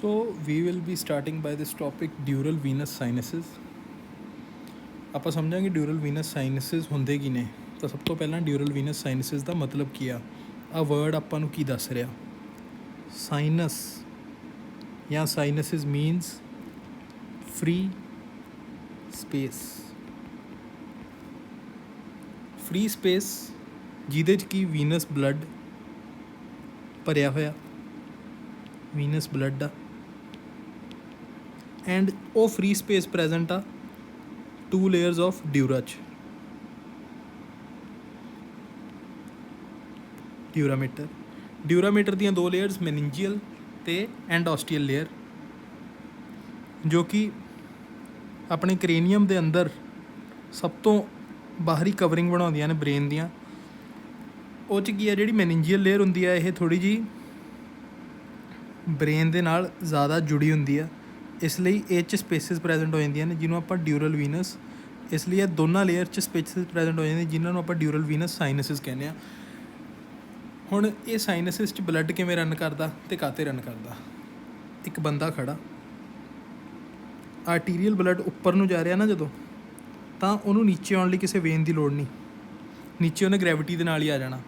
So we will be starting by this topic dural venous sinuses। ਆਪਾਂ ਸਮਝਾਂਗੇ ਡਿਊਰਲ venous ਸਾਈਨਸਿਸ ਹੁੰਦੇ ਕੀ ਨੇ। ਤਾਂ ਸਭ ਤੋਂ ਪਹਿਲਾਂ ਡਿਊਰਲ ਵੀਨਸ ਸਾਈਨਸਿਸ ਦਾ ਮਤਲਬ ਕੀ ਆ ਵਰਡ ਆਪਾਂ ਨੂੰ ਕੀ ਦੱਸ ਰਿਹਾ। ਸਾਈਨਸ ਜਾਂ sinuses means free space. Free space ਜਿਹਦੇ 'ਚ ਕੀ ਵੀਨਸ ਬਲੱਡ ਭਰਿਆ ਹੋਇਆ, ਵੀਨਸ ਬਲੱਡ ਆ, ਐਂਡ ਉਹ ਫ੍ਰੀ ਸਪੇਸ ਪ੍ਰੈਜੈਂਟ ਆ 2 ਲੇਅਰਸ ਆਫ ਡਿਊਰਾ 'ਚ। ਡਿਊਰਾਮੀਟਰ ਦੀਆਂ 2 ਲੇਅਰਸ ਮੈਨਿੰਜੀਅਲ ਅਤੇ ਐਂਡੋਸਟੀਅਲ ਲੇਅਰ, ਜੋ ਕਿ ਆਪਣੇ ਕਰੇਨੀਅਮ ਦੇ ਅੰਦਰ ਸਭ ਤੋਂ ਬਾਹਰੀ ਕਵਰਿੰਗ ਬਣਾਉਂਦੀਆਂ ਨੇ ਬ੍ਰੇਨ ਦੀਆਂ। ਉਹ 'ਚ ਕੀ ਆ, ਜਿਹੜੀ ਮੈਨਿੰਜੀਅਲ ਲੇਅਰ ਹੁੰਦੀ ਆ ਇਹ ਥੋੜ੍ਹੀ ਜਿਹੀ ਬ੍ਰੇਨ ਦੇ ਨਾਲ ਜ਼ਿਆਦਾ ਜੁੜੀ ਹੁੰਦੀ ਆ, ਇਸ ਲਈ ਇਹ 'ਚ ਸਪੇਸਿਸ ਪ੍ਰੈਜੈਂਟ ਹੋ ਜਾਂਦੀਆਂ ਨੇ ਜਿਹਨੂੰ ਆਪਾਂ ਡਿਊਰਲ ਵੀਨਸ, ਇਸ ਲਈ ਇਹ ਦੋਨਾਂ ਲੇਅਰ 'ਚ ਸਪੇਸਿਸ ਪ੍ਰੈਜੈਂਟ ਹੋ ਜਾਂਦੀਆਂ ਜਿਨ੍ਹਾਂ ਨੂੰ ਆਪਾਂ ਡਿਊਰਲ ਵੀਨਸ ਸਾਈਨਸਿਸ ਕਹਿੰਦੇ ਹਾਂ। ਹੁਣ ਇਹ ਸਾਈਨਸਿਸ 'ਚ ਬਲੱਡ ਕਿਵੇਂ ਰਨ ਕਰਦਾ ਅਤੇ ਕਾਹਤੇ ਰਨ ਕਰਦਾ। ਇੱਕ ਬੰਦਾ ਖੜਾ, ਆਰਟੀਰੀਅਲ ਬਲੱਡ ਉੱਪਰ ਨੂੰ ਜਾ ਰਿਹਾ ਨਾ ਜਦੋਂ, ਤਾਂ ਉਹਨੂੰ ਨੀਚੇ ਆਉਣ ਲਈ ਕਿਸੇ ਵੇਨ ਦੀ ਲੋੜ ਨਹੀਂ, ਨੀਚੇ ਉਹਨੇ ਗ੍ਰੈਵਿਟੀ ਦੇ ਨਾਲ ਹੀ ਆ ਜਾਣਾ।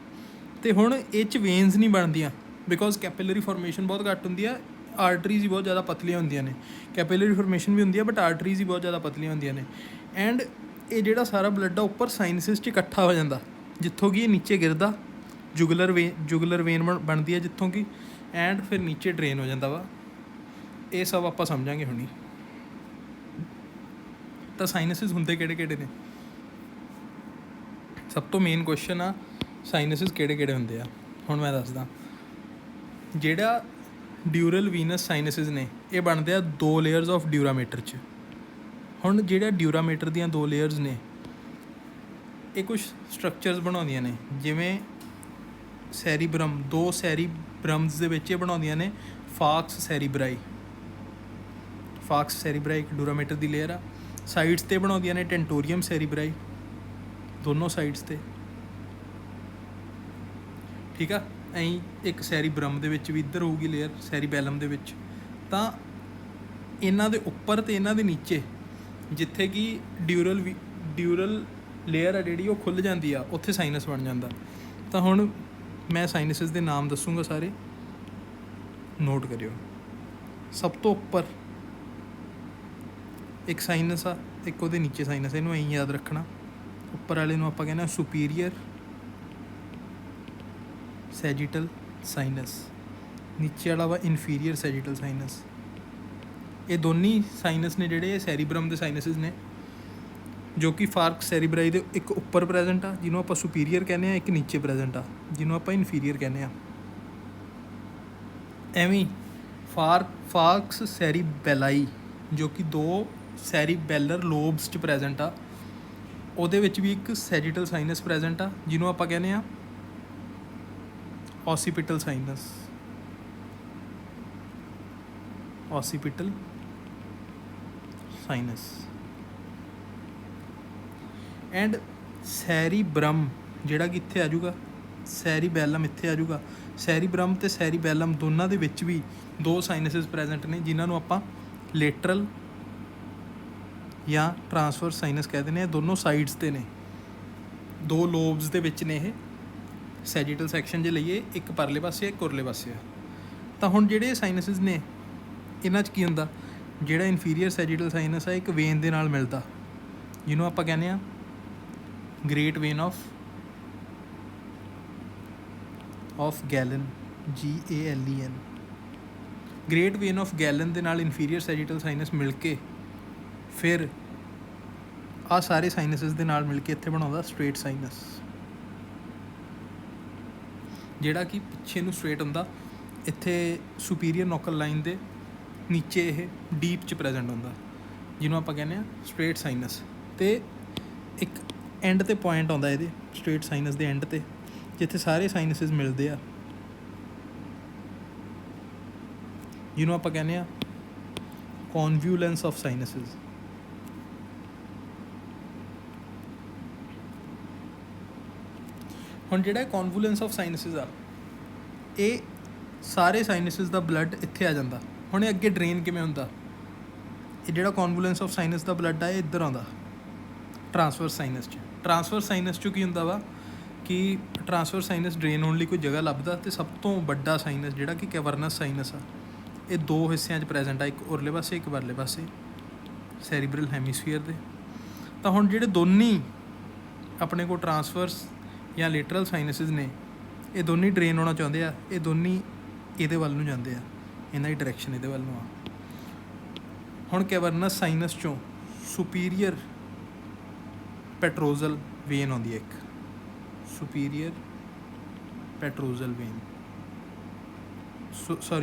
ਅਤੇ ਹੁਣ ਇਹ 'ਚ ਵੇਨਸ ਨਹੀਂ ਬਣਦੀਆਂ ਬਿਕੋਜ਼ ਕੈਪੀਲਰੀ ਫਾਰਮੇਸ਼ਨ ਬਹੁਤ ਘੱਟ ਹੁੰਦੀ ਆ, ਆਰਟਰੀਜ਼ ਹੀ ਬਹੁਤ ਜ਼ਿਆਦਾ ਪਤਲੀਆਂ ਹੁੰਦੀਆਂ ਨੇ। ਕੈਪੀਲਰੀ ਫਾਰਮੇਸ਼ਨ ਵੀ ਹੁੰਦੀ ਆ ਬਟ ਆਰਟਰੀਜ਼ ਹੀ ਬਹੁਤ ਜ਼ਿਆਦਾ ਪਤਲੀਆਂ ਹੁੰਦੀਆਂ ਨੇ। ਐਂਡ ਇਹ ਜਿਹੜਾ ਸਾਰਾ ਬਲੱਡ ਆ ਉੱਪਰ ਸਾਈਨਸਿਸ 'ਚ ਇਕੱਠਾ ਹੋ ਜਾਂਦਾ, ਜਿੱਥੋਂ ਕਿ ਇਹ ਨੀਚੇ ਗਿਰਦਾ, ਜੁਗਲਰ ਵੇਨ ਬਣਦੀ ਹੈ ਜਿੱਥੋਂ ਕਿ, ਐਂਡ ਫਿਰ ਨੀਚੇ ਡਰੇਨ ਹੋ ਜਾਂਦਾ ਵਾ। ਇਹ ਸਭ ਆਪਾਂ ਸਮਝਾਂਗੇ ਹੁਣੀ। ਤਾਂ ਸਾਈਨਸਿਸ ਹੁੰਦੇ ਕਿਹੜੇ ਕਿਹੜੇ ਨੇ। ਸਭ ਤੋਂ ਮੇਨ ਕੁਐਸਚਨ ਆ ਸਾਈਨਸਿਸ ਕਿਹੜੇ ਕਿਹੜੇ ਹੁੰਦੇ ਆ। ਹੁਣ ਮੈਂ ਦੱਸਦਾ। ਜਿਹੜਾ ਡਿਊਰਲ ਵੀਨਸ ਸਾਈਨਸਿਸ ਨੇ ਇਹ ਬਣਦੇ ਆ 2 ਲੇਅਰਸ ਆਫ ਡਿਊਰਾਮੀਟਰ 'ਚ। ਹੁਣ ਜਿਹੜਾ ਡਿਊਰਾਮੀਟਰ ਦੀਆਂ 2 ਲੇਅਰਸ ਨੇ ਇਹ ਕੁਛ ਸਟਰਕਚਰਸ ਬਣਾਉਂਦੀਆਂ ਨੇ, ਜਿਵੇਂ ਸੈਰੀਬਰਮ, 2 ਸੈਰੀਬਰਮਸ ਦੇ ਵਿੱਚ ਇਹ ਬਣਾਉਂਦੀਆਂ ਨੇ ਫਾਕਸ ਸੈਰੀਬਰਾਈ। ਫਾਕਸ ਸੈਰੀਬਰਾਈ ਇੱਕ ਡਿਊਰਾਮੀਟਰ ਦੀ ਲੇਅਰ ਆ। ਸਾਈਡਸ 'ਤੇ ਬਣਾਉਂਦੀਆਂ ਨੇ ਟੈਂਟੋਰੀਅਮ ਸੈਰੀਬਰਾਈ, ਦੋਨੋਂ ਸਾਈਡਸ 'ਤੇ, ਠੀਕ ਆ। ਐਂ ਇੱਕ ਸੈਰੀਬਰਮ ਦੇ ਵਿੱਚ ਵੀ ਇੱਧਰ ਹੋਊਗੀ ਲੇਅਰ, ਸੈਰੀਬੈਲਮ ਦੇ ਵਿੱਚ। ਤਾਂ ਇਹਨਾਂ ਦੇ ਉੱਪਰ ਅਤੇ ਇਹਨਾਂ ਦੇ ਨੀਚੇ ਜਿੱਥੇ ਕਿ ਡਿਊਰਲ ਲੇਅਰ ਆ ਜਿਹੜੀ ਉਹ ਖੁੱਲ੍ਹ ਜਾਂਦੀ ਆ, ਉੱਥੇ ਸਾਈਨਸ ਬਣ ਜਾਂਦਾ। ਤਾਂ ਹੁਣ ਮੈਂ ਸਾਈਨਸਿਸ ਦੇ ਨਾਮ ਦੱਸੂਗਾ, ਸਾਰੇ ਨੋਟ ਕਰਿਓ। ਸਭ ਤੋਂ ਉੱਪਰ ਇੱਕ ਸਾਈਨਸ ਆ, ਇੱਕ ਉਹਦੇ ਨੀਚੇ ਸਾਈਨਸ, ਇਹਨੂੰ ਐਂ ਯਾਦ ਰੱਖਣਾ। ਉੱਪਰ ਵਾਲੇ ਨੂੰ ਆਪਾਂ ਕਹਿੰਦੇ ਹਾਂ ਸੁਪੀਰੀਅਰ ਸੈਜੀਟਲ ਸਾਈਨਸ, ਨੀਚੇ ਵਾਲਾ ਵਾ ਇਨਫੀਰੀਅਰ ਸੈਜੀਟਲ ਸਾਈਨਸ। ਇਹ ਦੋਨੀ ਸਾਈਨਸ ਨੇ ਜਿਹੜੇ ਇਹ ਸੈਰੀਬਰਮ ਦੇ ਸਾਈਨਸਿਸ ਨੇ, ਜੋ ਕਿ ਫਾਰਕ ਸੈਰੀਬਰਾਈ ਦੇ ਇੱਕ ਉੱਪਰ ਪ੍ਰੈਜੈਂਟ ਆ ਜਿਹਨੂੰ ਆਪਾਂ ਸੁਪੀਰੀਅਰ ਕਹਿੰਦੇ ਹਾਂ, ਇੱਕ ਨੀਚੇ ਪ੍ਰੈਜੈਂਟ ਆ ਜਿਹਨੂੰ ਆਪਾਂ ਇਨਫੀਰੀਅਰ ਕਹਿੰਦੇ ਹਾਂ। ਐਵੇਂ ਫਾਰਕਸ ਸੈਰੀਬੈਲਾਈ ਜੋ ਕਿ 2 ਸੈਰੀਬੈਲਰ ਲੋਬਸ 'ਚ ਪ੍ਰੈਜੈਂਟ ਆ, ਉਹਦੇ ਵਿੱਚ ਵੀ ਇੱਕ ਸੈਜੀਟਲ ਸਾਈਨਸ ਪ੍ਰੈਜੈਂਟ ਆ ਜਿਹਨੂੰ ਆਪਾਂ ਕਹਿੰਦੇ ਹਾਂ occipital sinus, occipital sinus। And cerebrum ਜਿਹੜਾ ਕਿ ਇੱਥੇ ਆ ਜਾਊਗਾ, ਸੈਰੀਬੈਲਮ ਇੱਥੇ ਆ ਜਾਊਗਾ। ਸੈਰੀਬਰਮ ਅਤੇ ਸੈਰੀਬੈਲਮ ਦੋਨਾਂ ਦੇ ਵਿੱਚ ਵੀ 2 ਸਾਈਨਸਿਸ ਪ੍ਰੈਜੈਂਟ ਨੇ ਜਿਨ੍ਹਾਂ ਨੂੰ ਆਪਾਂ ਲੇਟਰਲ ਜਾਂ ਟਰਾਂਸਵਰਸ ਸਾਈਨਸ ਕਹਿ ਦਿੰਦੇ ਹਾਂ। ਦੋਨੋਂ ਸਾਈਡਸ 'ਤੇ ਨੇ, 2 ਲੋਬਸ ਦੇ ਵਿੱਚ ਨੇ ਇਹ। ਸੈਜੀਟਲ ਸੈਕਸ਼ਨ ਜੇ ਲਈਏ, ਇੱਕ ਪਰਲੇ ਪਾਸੇ, ਇੱਕ ਉਰਲੇ ਪਾਸੇ ਆ। ਤਾਂ ਹੁਣ ਜਿਹੜੇ ਸਾਈਨਸਿਸ ਨੇ ਇਹਨਾਂ 'ਚ ਕੀ ਹੁੰਦਾ, ਜਿਹੜਾ ਇਨਫੀਰੀਅਰ ਸੈਜੀਟਲ ਸਾਈਨਸ ਆ ਇੱਕ ਵੇਨ ਦੇ ਨਾਲ ਮਿਲਦਾ ਜਿਹਨੂੰ ਆਪਾਂ ਕਹਿੰਦੇ ਹਾਂ great vein of gallon, GALEN। Great vein of gallon ਦੇ ਨਾਲ ਇਨਫੀਰੀਅਰ ਸੈਜੀਟਲ ਸਾਈਨਸ ਮਿਲ ਕੇ ਫਿਰ ਆਹ ਸਾਰੇ ਸਾਈਨਸਿਸ ਦੇ ਨਾਲ ਮਿਲ ਕੇ ਇੱਥੇ ਬਣਾਉਂਦਾ ਸਟ੍ਰੇਟ ਸਾਈਨਸ, ਜਿਹੜਾ ਕਿ ਪਿੱਛੇ ਨੂੰ ਸਟ੍ਰੇਟ ਹੁੰਦਾ। ਇੱਥੇ ਸੁਪੀਰੀਅਰ ਨੋਕਲ ਲਾਈਨ ਦੇ ਨੀਚੇ ਇਹ ਡੀਪ 'ਚ ਪ੍ਰੈਜੈਂਟ ਹੁੰਦਾ ਜਿਹਨੂੰ ਆਪਾਂ ਕਹਿੰਦੇ ਹਾਂ ਸਟ੍ਰੇਟ ਸਾਈਨਸ। ਅਤੇ ਇੱਕ ਐਂਡ 'ਤੇ ਪੁਆਇੰਟ ਆਉਂਦਾ ਇਹਦੇ ਸਟ੍ਰੇਟ ਸਾਈਨਸ ਦੇ ਐਂਡ 'ਤੇ, ਜਿੱਥੇ ਸਾਰੇ ਸਾਈਨਸਿਸ ਮਿਲਦੇ ਆ, ਜਿਹਨੂੰ ਆਪਾਂ ਕਹਿੰਦੇ ਹਾਂ ਕਨਵਲੂਐਂਸ ਆਫ ਸਾਈਨਸਿਸ। ਹੁਣ ਜਿਹੜਾ ਕਨਵਲੂਐਂਸ ਆਫ ਸਾਈਨਸਿਸ ਆ, ਇਹ ਸਾਰੇ ਸਾਈਨਸਿਸ ਦਾ ਬਲੱਡ ਇੱਥੇ ਆ ਜਾਂਦਾ ਹੁਣ ਇਹ ਅੱਗੇ ਡਰੇਨ ਕਿਵੇਂ ਹੁੰਦਾ, ਇਹ ਜਿਹੜਾ ਕਨਵੋਲੈਂਸ ਆਫ ਸਾਈਨਸ ਦਾ ਬਲੱਡ ਆ ਇਹ ਇੱਧਰ ਆਉਂਦਾ ਟਰਾਂਸਵਰਸ ਸਾਈਨਸ 'ਚ। ਟਰਾਂਸਵਰਸ ਸਾਈਨਸ 'ਚ ਕੀ ਹੁੰਦਾ ਵਾ ਕਿ ਟਰਾਂਸਵਰਸ ਸਾਈਨਸ ਡਰੇਨ ਹੋਣ ਲਈ ਕੋਈ ਜਗ੍ਹਾ ਲੱਭਦਾ, ਅਤੇ ਸਭ ਤੋਂ ਵੱਡਾ ਸਾਈਨਸ ਜਿਹੜਾ ਕਿ ਕੈਵਰਨਸ ਸਾਈਨਸ ਆ, ਇਹ ਦੋ ਹਿੱਸਿਆਂ 'ਚ ਪ੍ਰੈਜੈਂਟ ਆ, ਇੱਕ ਉਰਲੇ ਪਾਸੇ ਇੱਕ ਪਰਲੇ ਪਾਸੇ ਸੈਰੀਬਰਲ ਹੈਮੀਸਫੀਅਰ ਦੇ। ਤਾਂ ਹੁਣ ਜਿਹੜੇ ਦੋਨੀ ਆਪਣੇ ਕੋਲ ਟਰਾਂਸਵਰਸ ਜਾਂ ਲੇਟਰਲ ਸਾਈਨਸਿਸ ਨੇ, ਇਹ ਦੋਨੀ ਡਰੇਨ ਹੋਣਾ ਚਾਹੁੰਦੇ ਆ, ਇਹ ਦੋਨੀ ਇਹਦੇ ਵੱਲ ਨੂੰ ਜਾਂਦੇ ਆ, ਇਹਨਾਂ ਦੀ ਡਾਇਰੈਕਸ਼ਨ ਇਹਦੇ ਵੱਲ ਨੂੰ ਆ। ਹੁਣ ਕੈਵਰਨਸ ਸਾਈਨਸ 'ਚੋਂ ਸੁਪੀਰੀਅਰ ਪੈਟਰੋਜ਼ਲ ਵੇਨ ਆਉਂਦੀ ਹੈ, ਇੱਕ superior petrosal vein,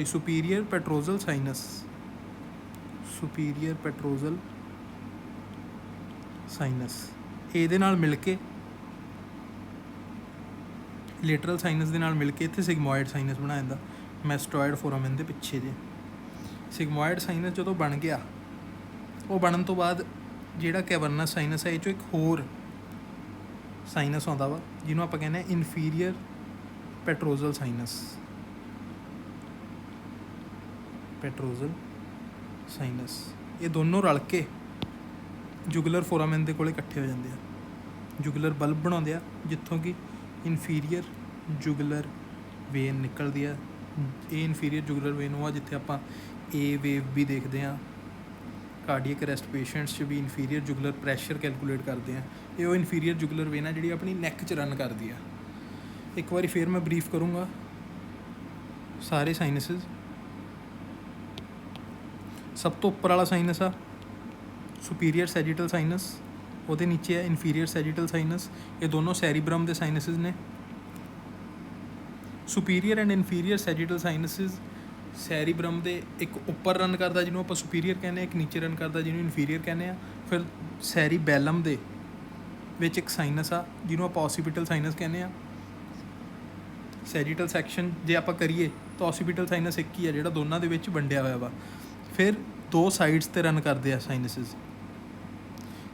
superior petrosal sinus, superior petrosal sinus. ਇਹਦੇ ਨਾਲ ਮਿਲ ਕੇ ਲੇਟਰਲ ਸਾਈਨਸ ਦੇ ਨਾਲ ਮਿਲ ਕੇ ਇੱਥੇ ਸਿਗਮੋਇਡ ਸਾਈਨਸ ਬਣਾ ਜਾਂਦਾ, ਮੈਸਟੋਇਡ ਫੋਰਾਮਨ ਦੇ ਪਿੱਛੇ ਜੇ। ਸਿਗਮੋਇਡ ਸਾਈਨਸ ਜਦੋਂ ਬਣ ਗਿਆ, ਉਹ ਬਣਨ ਤੋਂ ਬਾਅਦ ਜਿਹੜਾ ਕੈਵਰਨਸ ਸਾਈਨਸ ਹੈ ਇਹ 'ਚੋਂ ਇੱਕ ਹੋਰ ਸਾਈਨਸ ਆਉਂਦਾ ਵਾ, ਜਿਹਨੂੰ ਆਪਾਂ ਕਹਿੰਦੇ ਹਾਂ ਇਨਫੀਰੀਅਰ ਪੈਟਰੋਜ਼ਲ ਸਾਈਨਸ, ਪੈਟਰੋਜ਼ਲ ਸਾਈਨਸ। ਇਹ ਦੋਨੋਂ ਰਲ ਕੇ ਜੁਗਲਰ ਫੋਰਾਮਨ ਦੇ ਕੋਲ ਇਕੱਠੇ ਹੋ ਜਾਂਦੇ ਆ, ਜੁਗਲਰ ਬਲਬ ਬਣਾਉਂਦੇ ਆ, ਜਿੱਥੋਂ ਕਿ ਇਨਫੀਰੀਅਰ ਜੁਗਲਰ ਵੇਨ ਨਿਕਲਦੀ ਆ। ਇਹ ਇਨਫੀਰੀਅਰ ਜੁਗਲਰ ਵੇਨ ਉਹ ਆ ਜਿੱਥੇ ਆਪਾਂ ਏ ਵੇਵ ਵੀ ਦੇਖਦੇ ਹਾਂ। ਕਾਰਡੀਅਕ ਅਰੈਸਟ ਪੇਸ਼ੈਂਟਸ 'ਚ ਵੀ ਇਨਫੀਰੀਅਰ ਜੁਗਲਰ ਪ੍ਰੈਸ਼ਰ ਕੈਲਕੂਲੇਟ ਕਰਦੇ ਆ। ਇਹ ਉਹ ਇਨਫੀਰੀਅਰ ਜੁਗਲਰ ਵੇਨ ਆ ਜਿਹੜੀ ਆਪਣੀ ਨੈਕ 'ਚ ਰਨ ਕਰਦੀ ਆ। ਇੱਕ ਵਾਰੀ ਫਿਰ ਮੈਂ ਬਰੀਫ ਕਰੂੰਗਾ ਸਾਰੇ ਸਾਈਨਸਿਸ। ਸਭ ਤੋਂ ਉੱਪਰ ਵਾਲਾ ਸਾਈਨਸ ਆ ਸੁਪੀਰੀਅਰ ਸੈਜੀਟਲ ਸਾਈਨਸ, ਉਹਦੇ ਨੀਚੇ ਹੈ ਇਨਫੀਰੀਅਰ ਸੈਜੀਟਲ ਸਾਈਨਸ। ਇਹ ਦੋਨੋਂ ਸੈਰੀਬਰਮ ਦੇ ਸਾਈਨਸਿਸ ਨੇ। ਸੁਪੀਰੀਅਰ ਐਂਡ ਇਨਫੀਰੀਅਰ ਸੈਜੀਟਲ ਸਾਈਨਸਿਸ ਸੈਰੀਬਰਮ ਦੇ ਇੱਕ ਉੱਪਰ ਰਨ ਕਰਦਾ ਜਿਹਨੂੰ ਆਪਾਂ ਸੁਪੀਰੀਅਰ ਕਹਿੰਦੇ ਹਾਂ, ਇੱਕ ਨੀਚੇ ਰਨ ਕਰਦਾ ਜਿਹਨੂੰ ਇਨਫੀਰੀਅਰ ਕਹਿੰਦੇ ਆ। ਫਿਰ ਸੈਰੀਬੈਲਮ ਦੇ ਵਿੱਚ ਇੱਕ ਸਾਈਨਸ ਆ ਜਿਹਨੂੰ ਆਪਾਂ ਔਸੀਪੀਟਲ ਸਾਈਨਸ ਕਹਿੰਦੇ ਆ। ਸੈਜੀਟਲ ਸੈਕਸ਼ਨ ਜੇ ਆਪਾਂ ਕਰੀਏ ਤਾਂ ਔਸੀਪੀਟਲ ਸਾਈਨਸ ਇੱਕ ਹੀ ਆ ਜਿਹੜਾ ਦੋਨਾਂ ਦੇ ਵਿੱਚ ਵੰਡਿਆ ਹੋਇਆ ਵਾ। ਫਿਰ ਦੋ ਸਾਈਡਸ 'ਤੇ ਰਨ ਕਰਦੇ ਆ ਸਾਈਨਸਿਸ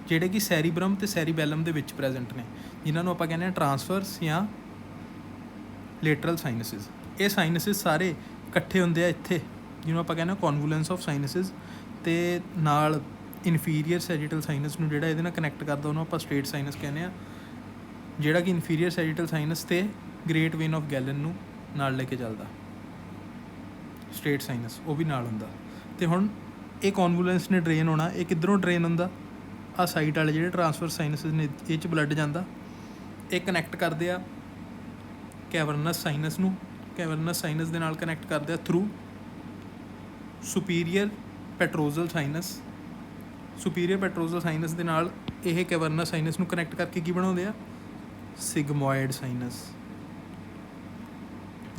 ਜਿਹੜੇ ਕਿ ਸੈਰੀਬਰਮ ਅਤੇ ਸੈਰੀਬੈਲਮ ਦੇ ਵਿੱਚ ਪ੍ਰੈਜੈਂਟ ਨੇ, ਜਿਨ੍ਹਾਂ ਨੂੰ ਆਪਾਂ ਕਹਿੰਦੇ ਹਾਂ ਟਰਾਂਸਵਰਸ ਜਾਂ ਲੇਟਰਲ ਸਾਈਨਸਿਸ। ਇਹ ਸਾਈਨਸਿਸ ਸਾਰੇ ਇਕੱਠੇ ਹੁੰਦੇ ਆ ਇੱਥੇ, ਜਿਹਨੂੰ ਆਪਾਂ ਕਹਿੰਦੇ ਹਾਂ ਕਨਵੋਲੈਂਸ ਆਫ ਸਾਈਨਸਿਸ, ਅਤੇ ਨਾਲ ਇਨਫੀਰੀਅਰ ਸੈਜੀਟਲ ਸਾਈਨਸ ਨੂੰ ਜਿਹੜਾ ਇਹਦੇ ਨਾਲ ਕਨੈਕਟ ਕਰਦਾ ਉਹਨੂੰ ਆਪਾਂ ਸਟ੍ਰੇਟ ਸਾਈਨਸ ਕਹਿੰਦੇ ਹਾਂ, ਜਿਹੜਾ ਕਿ ਇਨਫੀਰੀਅਰ ਸੈਜੀਟਲ ਸਾਈਨਸ ਅਤੇ ਗ੍ਰੇਟ ਵੇਨ ਆਫ ਗੈਲਨ ਨੂੰ ਨਾਲ ਲੈ ਕੇ ਚੱਲਦਾ। ਸਟ੍ਰੇਟ ਸਾਈਨਸ ਉਹ ਵੀ ਨਾਲ ਹੁੰਦਾ। ਅਤੇ ਹੁਣ ਇਹ ਕਨਵੋਲੈਂਸ ਨੇ ਡਰੇਨ ਹੋਣਾ, ਇਹ ਕਿੱਧਰੋਂ ਡਰੇਨ ਹੁੰਦਾ, ਆਹ ਸਾਈਡ ਵਾਲੇ ਜਿਹੜੇ ਟਰਾਂਸਫਰਸ ਸਾਈਨਸਿਸ ਨੇ ਇਹ 'ਚ ਬਲੱਡ ਜਾਂਦਾ, ਇਹ ਕਨੈਕਟ ਕਰਦੇ ਆ ਕੈਵਰਨਸ ਸਾਈਨਸ ਨੂੰ, ਕੈਵਰਨਸ ਸਾਈਨਸ ਦੇ ਨਾਲ ਕਨੈਕਟ ਕਰਦੇ ਆ through superior petrosal sinus. Superior petrosal sinus ਦੇ ਨਾਲ ਇਹ ਕੈਵਰਨਸ ਸਾਈਨਸ ਨੂੰ ਕਨੈਕਟ ਕਰਕੇ ਕੀ ਬਣਾਉਂਦੇ ਆ, ਸਿਗਮੋਇਡ ਸਾਈਨਸ,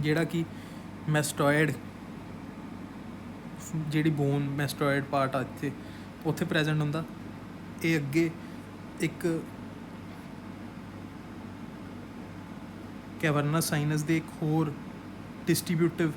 ਜਿਹੜਾ ਕਿ ਮੈਸਟੋਇਡ ਜਿਹੜੀ ਬੋਨ ਮੈਸਟੋਇਡ ਪਾਰਟ ਆ ਇੱਥੇ ਉੱਥੇ ਪ੍ਰੈਜੈਂਟ ਹੁੰਦਾ। ਇਹ ਅੱਗੇ ਇੱਕ ਕੈਵਰਨਸ ਸਾਈਨਸ ਦੇ ਇੱਕ ਹੋਰ ਡਿਸਟ੍ਰੀਬਿਊਟਿਵ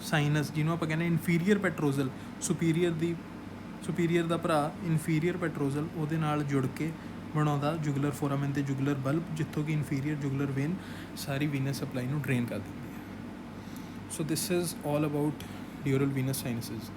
ਸਾਈਨਸ ਜਿਹਨੂੰ ਆਪਾਂ ਕਹਿੰਦੇ ਇਨਫੀਰੀਅਰ ਪੈਟਰੋਜ਼ਲ, ਸੁਪੀਰੀਅਰ ਦਾ ਭਰਾ ਇਨਫੀਰੀਅਰ ਪੈਟਰੋਜ਼ਲ, ਉਹਦੇ ਨਾਲ ਜੁੜ ਕੇ ਬਣਾਉਂਦਾ ਜੁਗਲਰ ਫੋਰਾਮਨ ਅਤੇ ਜੁਗਲਰ ਬਲਬ, ਜਿੱਥੋਂ ਕਿ ਇਨਫੀਰੀਅਰ ਜੁਗਲਰ ਵੇਨ ਸਾਰੀ ਵੀਨਸ ਸਪਲਾਈ ਨੂੰ ਡਰੇਨ ਕਰ ਦਿੰਦੀ ਹੈ। So this is all about dural venous ਸਾਈਨਸਿਸ।